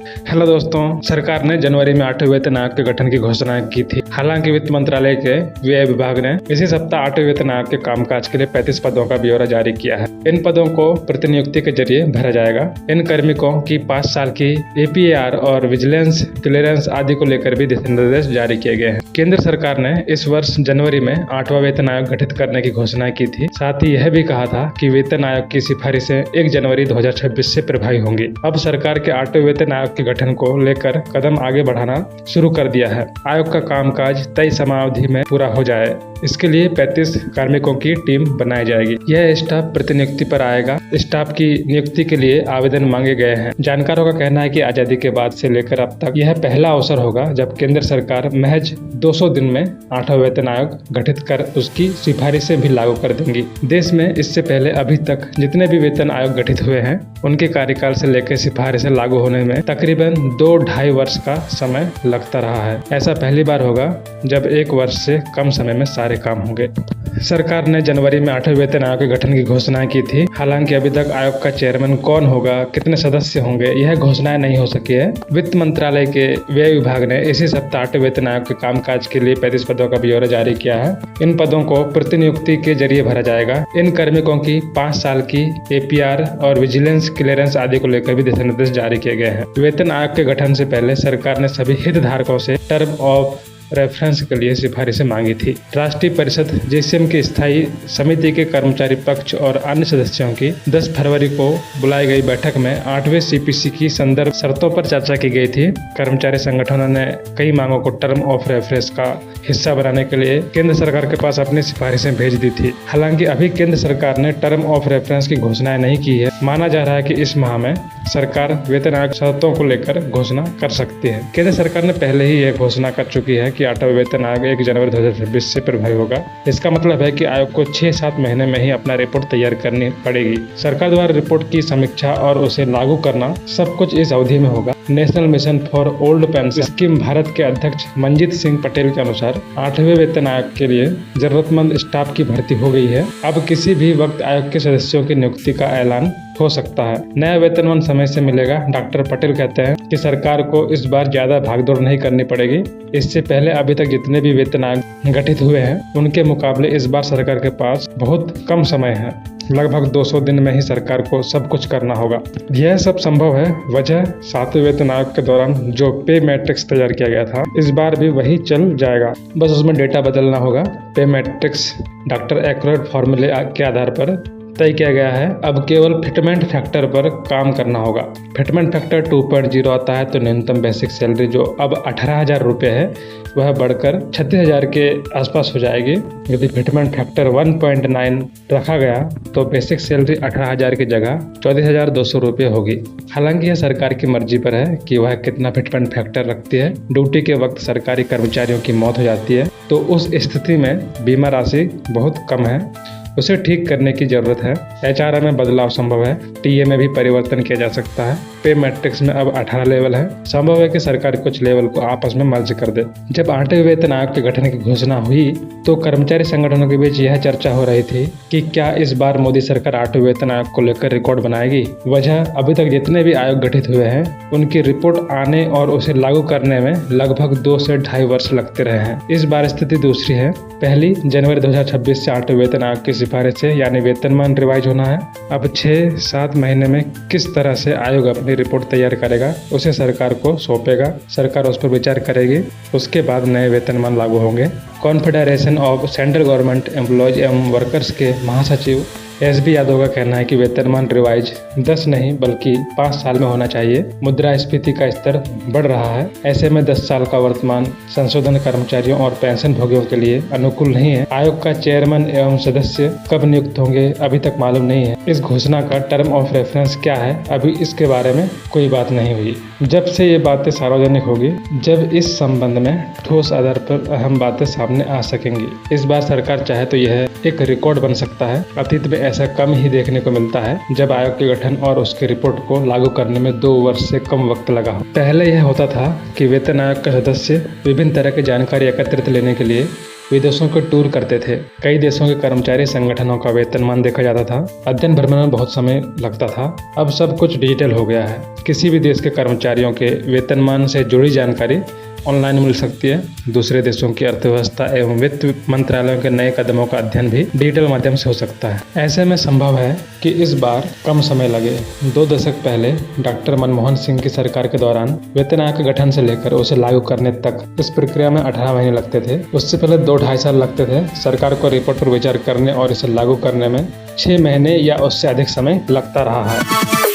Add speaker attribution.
Speaker 1: Hello दोस्तों, सरकार ने जनवरी में 8वें वेतन आयोग के गठन की घोषणा की थी। हालांकि वित्त मंत्रालय के व्यय विभाग ने इसी सप्ताह 8वें वेतन आयोग के कामकाज के लिए 35 पदों का ब्यौरा जारी किया है। इन पदों को प्रतिनियुक्ति के जरिए भरा जाएगा। इन कार्मिकों की 5 साल की APAR और विजिलेंस क्लियरेंस आदि को लेकर भी दिशा निर्देश जारी किए गए हैं। केंद्र सरकार ने इस वर्ष जनवरी में 8वां वेतन आयोग गठित करने की घोषणा की थी। साथ ही यह भी कहा था कि वेतन आयोग की सिफारिशें 1 जनवरी 2026 से प्रभावी होंगी। अब सरकार के 8वें वेतन आयोग के गठन को लेकर कदम आगे बढ़ाना शुरू कर दिया है। आयोग का कामकाज तय समयावधि में पूरा हो जाए, इसके लिए 35 कार्मिकों की टीम बनाई जाएगी। यह स्टाफ प्रतिनियुक्ति पर आएगा। स्टाफ की नियुक्ति के लिए आवेदन मांगे गए हैं। जानकारों का कहना है कि आजादी के बाद से लेकर अब तक यह पहला अवसर होगा जब केंद्र सरकार महज 200 दिन में 8वां वेतन आयोग गठित कर उसकी सिफारिशें भी लागू कर देंगी। देश में इससे पहले अभी तक जितने भी वेतन आयोग गठित हुए हैं उनके कार्यकाल से लेकर सिफारिशें लागू होने में तकरीबन 2-2.5 वर्ष का समय लगता रहा है। ऐसा पहली बार होगा जब 1 वर्ष से कम समय में सारे काम होंगे। सरकार ने जनवरी में 8वें वेतन आयोग के गठन की घोषणा की थी। हालांकि अभी तक आयोग का चेयरमैन कौन होगा, कितने सदस्य होंगे, यह घोषणाएं नहीं हो सकी है। वित्त मंत्रालय के व्यय विभाग ने इसी सप्ताह 8वें वेतन आयोग के कामकाज के लिए 35 पदों का ब्यौरा जारी किया है। इन पदों को प्रतिनियुक्ति के जरिए भरा जाएगा। इन कार्मिकों की 5 साल की APR और विजिलेंस क्लियरेंस आदि को लेकर भी दिशा निर्देश जारी किए गए हैं। वेतन आयोग के गठन से पहले सरकार ने सभी हितधारकों से टर्म ऑफ रेफरेंस के लिए सिफारिशें मांगी थी। राष्ट्रीय परिषद JCM की स्थायी समिति के कर्मचारी पक्ष और अन्य सदस्यों की 10 फरवरी को बुलाई गई बैठक में 8वें CPC की संदर्भ शर्तों पर चर्चा की गई थी। कर्मचारी संगठनों ने कई मांगों को टर्म ऑफ रेफरेंस का हिस्सा बनाने के लिए केंद्र सरकार के पास अपनी सिफारिशें भेज दी थी। हालांकि अभी केंद्र सरकार ने टर्म ऑफ रेफरेंस की घोषणाएं नहीं की है। माना जा रहा है कि इस माह में सरकार वेतन आयोग शर्तों को लेकर घोषणा कर सकती है। केंद्र सरकार ने पहले ही यह घोषणा कर चुकी है कि 8वां वेतन आयोग 1 जनवरी 2026 से प्रभावी होगा। इसका मतलब है कि आयोग को 6-7 महीने में ही अपना रिपोर्ट तैयार करनी पड़ेगी। सरकार द्वारा रिपोर्ट की समीक्षा और उसे लागू करना सब कुछ इस अवधि में होगा। National mission for old pension scheme Bharat के अध्यक्ष मंजीत सिंह पटेल के अनुसार 8वें वेतन आयोग के लिए जरूरतमंद स्टाफ की भर्ती हो गई है। अब किसी भी वक्त आयोग के सदस्यों की नियुक्ति का ऐलान हो सकता है। नया वेतनमान समय से मिलेगा। डॉक्टर पटेल कहते हैं कि सरकार को इस बार ज्यादा भागदौड़ नहीं करनी पड़ेगी। इससे पहले अभी तक जितने भी वेतन आयोग गठित हुए हैं उनके मुकाबले इस बार सरकार के पास बहुत कम समय है। लगभग 200 दिन में ही सरकार को सब कुछ करना होगा। यह सब संभव है वजह 7वें वेतन आयोग के दौरान जो पे मैट्रिक्स तैयार किया गया था इस बार भी वही चल जाएगा। बस उसमें डेटा बदलना होगा। पे मैट्रिक्स डॉक्टर एक्यूरेट फॉर्मूले के आधार पर तय किया गया है। अब केवल फिटमेंट फैक्टर पर काम करना होगा। फिटमेंट फैक्टर 2.0 आता है तो न्यूनतम बेसिक सैलरी जो अब 18,000 रुपये है वह बढ़कर 36,000 के आसपास हो जाएगी। यदि फिटमेंट फैक्टर 1.9 रखा गया तो बेसिक सैलरी 18,000 की जगह 14,200 रुपये होगी। हालांकि यह सरकार की मर्जी पर है कि वह कितना फिटमेंट फैक्टर रखती है। ड्यूटी के वक्त सरकारी कर्मचारियों की मौत हो जाती है तो उस स्थिति में बीमा राशि बहुत कम है, उसे ठीक करने की जरूरत है। HRA में बदलाव संभव है। TA में भी परिवर्तन किया जा सकता है। पे मैट्रिक्स में अब 18 लेवल है। संभव है कि सरकार कुछ लेवल को आपस में मर्ज कर दे। जब 8वें वेतन आयोग के गठन की घोषणा हुई तो कर्मचारी संगठनों के बीच यह चर्चा हो रही थी कि क्या इस बार मोदी सरकार 8वें वेतन आयोग को लेकर रिकॉर्ड बनाएगी। वजह अभी तक जितने भी आयोग गठित हुए हैं उनकी रिपोर्ट आने और उसे लागू करने में लगभग 2 से 2.5 वर्ष लगते रहे हैं। इस बार स्थिति दूसरी है। पहली जनवरी 2026 से 8वें वेतन आयोग की सिफारिशें यानी वेतनमान रिवाइज होना है। अब 6-7 महीने में किस तरह से आयोग अपनी रिपोर्ट तैयार करेगा उसे सरकार को सौंपेगा। सरकार उस पर विचार करेगी। उसके बाद नए वेतनमान लागू होंगे। Confederation of central government employees एवं वर्कर्स के महासचिव SB यादव का कहना है कि वेतनमान रिवाइज 10 नहीं बल्कि 5 साल में होना चाहिए। मुद्रास्फीति का स्तर बढ़ रहा है। ऐसे में 10 साल का वर्तमान संशोधन कर्मचारियों और पेंशन भोगियों के लिए अनुकूल नहीं है। आयोग का चेयरमैन एवं सदस्य कब नियुक्त होंगे अभी तक मालूम नहीं है। इस घोषणा का टर्म ऑफ रेफरेंस क्या है अभी इसके बारे में कोई बात नहीं हुई। जब से ये बातें सार्वजनिक होगी जब इस संबंध में ठोस आधार पर अहम बातें सामने आ सकेंगी। इस बार सरकार चाहे तो यह एक रिकॉर्ड बन सकता है। अतीत में ऐसा कम ही देखने को मिलता है जब आयोग के गठन और उसके रिपोर्ट को लागू करने में 2 वर्ष से कम वक्त लगा हो। पहले यह होता था कि वेतन आयोग का सदस्य विभिन्न तरह की जानकारी एकत्रित लेने के लिए विदेशों के टूर करते थे। कई देशों के कर्मचारी संगठनों का वेतनमान देखा जाता था। अध्ययन भ्रमण में बहुत समय लगता था। अब सब कुछ डिजिटल हो गया है। किसी भी देश के कर्मचारियों के वेतनमान से जुड़ी जानकारी ऑनलाइन मिल सकती है। दूसरे देशों की अर्थव्यवस्था एवं वित्त मंत्रालयों के नए कदमों का अध्ययन भी डिजिटल माध्यम से हो सकता है। ऐसे में संभव है कि इस बार कम समय लगे। 2 दशक पहले डॉक्टर मनमोहन सिंह की सरकार के दौरान वेतन आयोग के गठन से लेकर उसे लागू करने तक इस प्रक्रिया में 18 महीने लगते थे। उससे पहले 2-2.5 साल लगते थे। सरकार को रिपोर्ट पर विचार करने और इसे लागू करने में 6 महीने या उससे अधिक समय लगता रहा है।